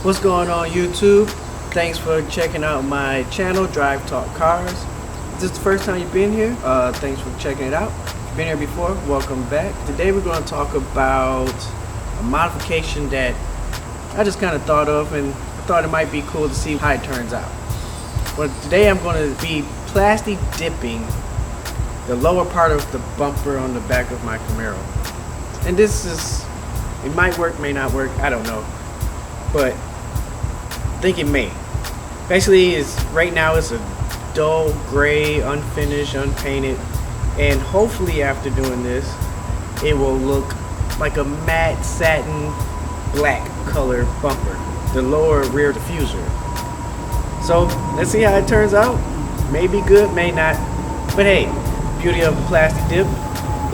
What's going on YouTube? Thanks for checking out my channel, Drive Talk Cars. Is this the first time you've been here? Thanks for checking it out. Been here before, welcome back. Today we're going to talk about a modification that I just kind of thought of, and I thought it might be cool to see how it turns out. But today I'm going to be plasti dipping the lower part of the bumper on the back of my Camaro. And it might work, may not work, I don't know. But I think it may. Basically, right now it's a dull gray, unfinished, unpainted, and hopefully after doing this, it will look like a matte satin black color bumper, the lower rear diffuser. So let's see how it turns out. May be good, may not. But hey, beauty of the Plasti Dip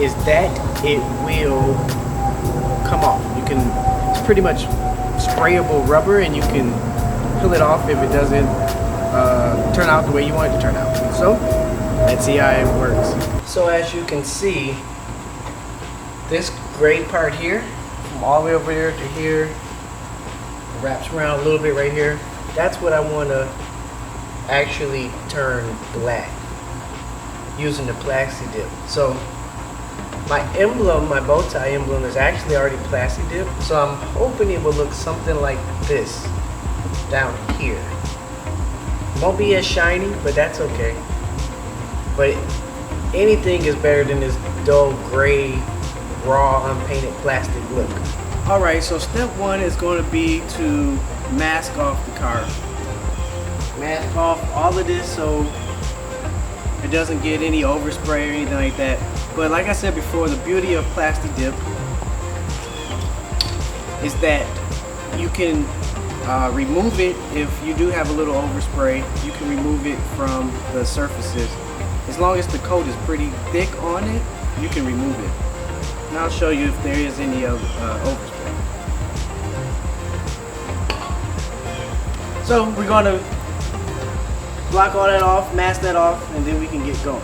is that it will come off. It's pretty much sprayable rubber, and you can peel it off if it doesn't turn out the way you want it to turn out. So let's see how it works. So as you can see, this gray part here, from all the way over there to here, wraps around a little bit right here. That's what I want to actually turn black using the Plasti Dip. So my emblem, my bow tie emblem, is actually already Plasti Dip, so I'm hoping it will look something like this down here. Won't be as shiny, but that's okay. But anything is better than this dull gray, raw, unpainted plastic look. Alright, so step one is going to be to mask off the car. Mask off all of this so it doesn't get any overspray or anything like that. But like I said before, the beauty of Plasti Dip is that you can remove it if you do have a little overspray. You can remove it from the surfaces. As long as the coat is pretty thick on it, you can remove it. And I'll show you if there is any overspray. So we're going to block all that off, mask that off, and then we can get going.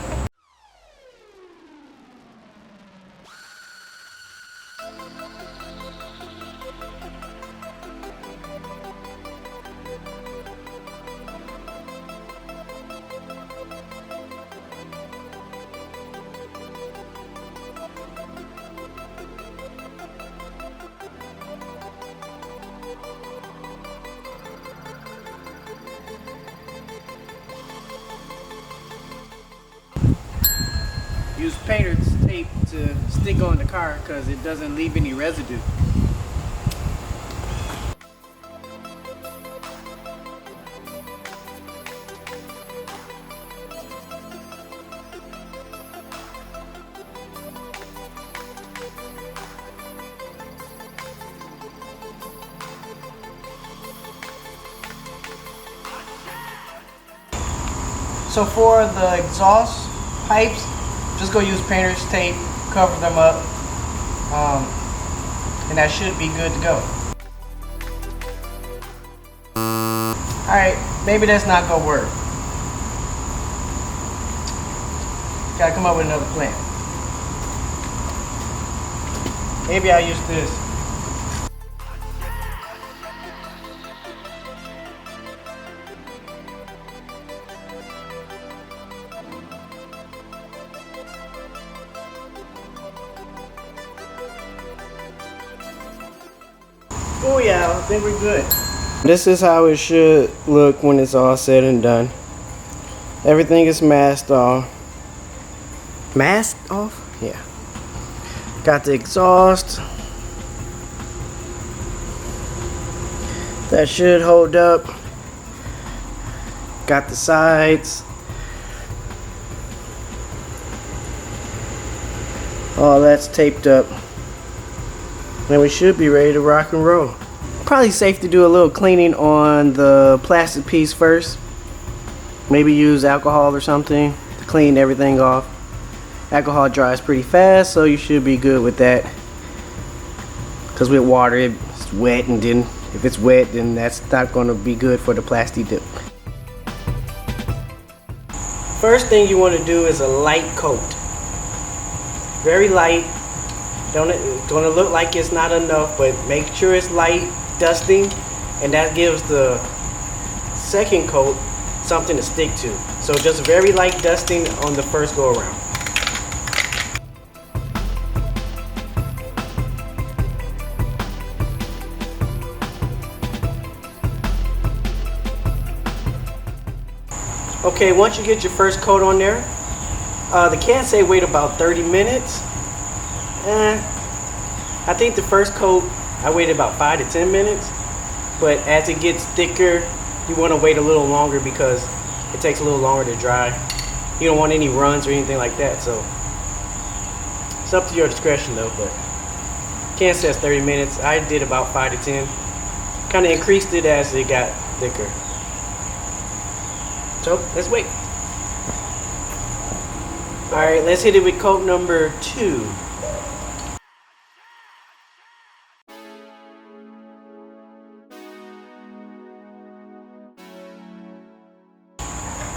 Use painter's tape to stick on the car because it doesn't leave any residue. So for the exhaust pipes, just go use painter's tape, cover them up, and that should be good to go. Alright, maybe that's not gonna work. Gotta come up with another plan. Maybe I'll use this. Oh yeah, I think we're good. This is how it should look when it's all said and done. Everything is masked off. Masked off? Yeah. Got the exhaust. That should hold up. Got the sides. All that's taped up. And we should be ready to rock and roll. Probably safe to do a little cleaning on the plastic piece first. Maybe use alcohol or something to clean everything off. Alcohol dries pretty fast, so you should be good with that. Because with water, it's wet, and then if it's wet, then that's not going to be good for the Plasti Dip. First thing you want to do is a light coat. Very light. It's gonna look like it's not enough, but make sure it's light dusting and that gives the second coat something to stick to. So just very light dusting on the first go around. Okay, once you get your first coat on there, the can say wait about 30 minutes. I think the first coat I waited about 5 to 10 minutes, but as it gets thicker, you want to wait a little longer because it takes a little longer to dry. You don't want any runs or anything like that, so it's up to your discretion though. But can says 30 minutes. I did about 5 to 10. Kind of increased it as it got thicker. So let's wait. All right, let's hit it with coat number 2.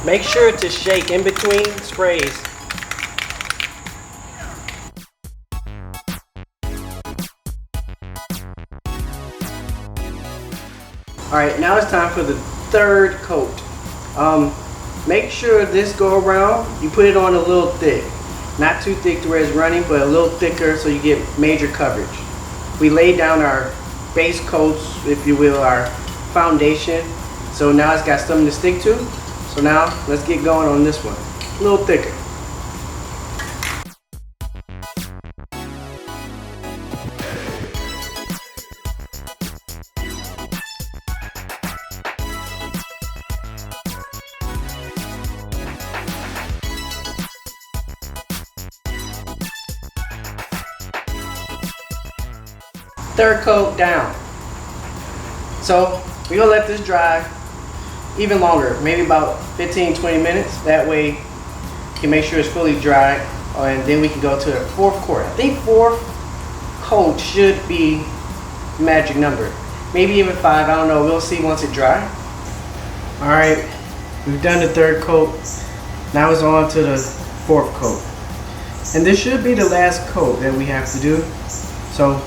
Make sure to shake in between sprays. All right, now it's time for the third coat. Make sure this go around, you put it on a little thick. Not too thick to where it's running, but a little thicker so you get major coverage. We laid down our base coats, if you will, our foundation. So now it's got something to stick to. So now let's get going on this one. A little thicker. Third coat down. So we're gonna let this dry even longer, maybe about 15-20 minutes. That way you can make sure it's fully dry, and then we can go to the fourth coat. I think fourth coat should be magic number, maybe even 5. I don't know, we'll see once it dry. All right, we've done the third coat. Now it's on to the fourth coat, and this should be the last coat that we have to do. So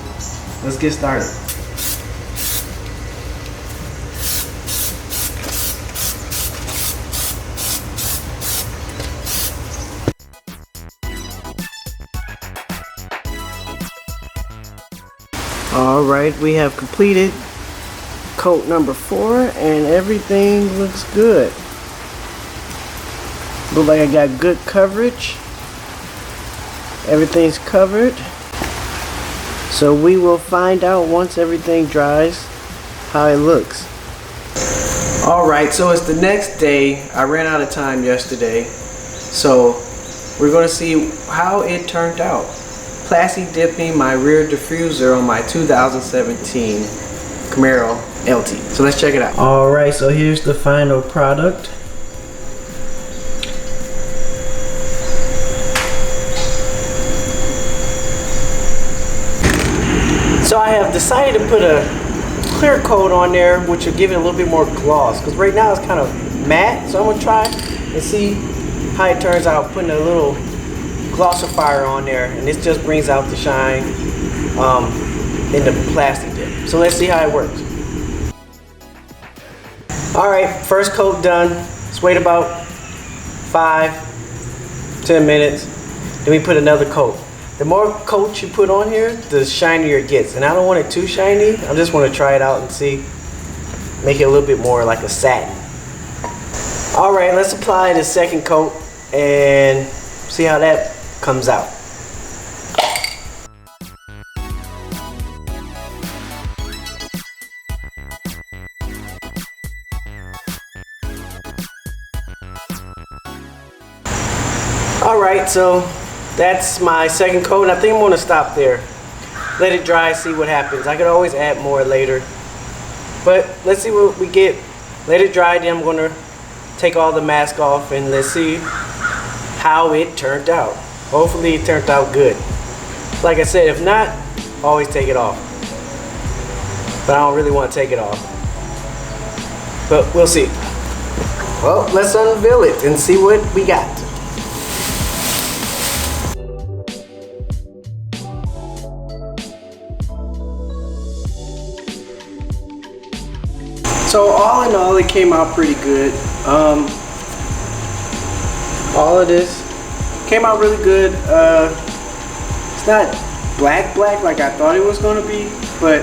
let's get started. All right, we have completed coat number 4 and everything looks good. Look like I got good coverage. Everything's covered. So we will find out once everything dries how it looks. Alright, so it's the next day. I ran out of time yesterday. So we're going to see how it turned out. Plasti dipping my rear diffuser on my 2017 Camaro LT. So let's check it out. Alright, so here's the final product. So I have decided to put a clear coat on there, which will give it a little bit more gloss, because right now it's kind of matte. So I'm going to try and see how it turns out putting a little glossifier on there, and this just brings out the shine in the Plasti Dip. So let's see how it works. Alright, first coat done. Let's wait about 5-10 minutes. Then we put another coat. The more coats you put on here, the shinier it gets. And I don't want it too shiny. I just want to try it out and see. Make it a little bit more like a satin. Alright, let's apply the second coat and see how that comes out. Alright, so that's my second coat, and I think I'm going to stop there. Let it dry, see what happens. I could always add more later. But let's see what we get. Let it dry, then I'm going to take all the mask off and let's see how it turned out. Hopefully it turned out good. Like I said, if not, always take it off. But I don't really want to take it off. But we'll see. Well, let's unveil it and see what we got. So all in all, it came out pretty good. All of this came out really good. It's not black like I thought it was going to be, but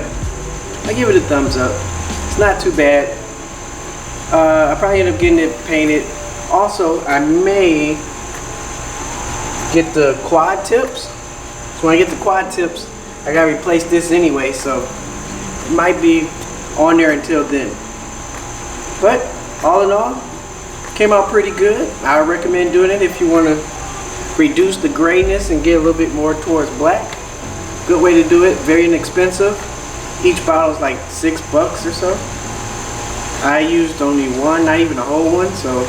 I give it a thumbs up. It's not too bad. I probably end up getting it painted. Also, I may get the quad tips. So when I get the quad tips, I gotta replace this anyway, so it might be on there until then. But all in all, came out pretty good. I recommend doing it if you want to reduce the grayness and get a little bit more towards black. Good way to do it. Very inexpensive. Each bottle is like $6 or so. I used only one, not even a whole one, so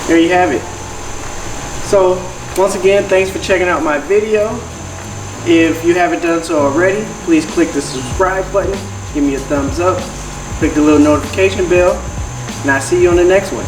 there you have it. So once again, thanks for checking out my video. If you haven't done so already, please click the subscribe button, give me a thumbs up, click the little notification bell, and I'll see you on the next one.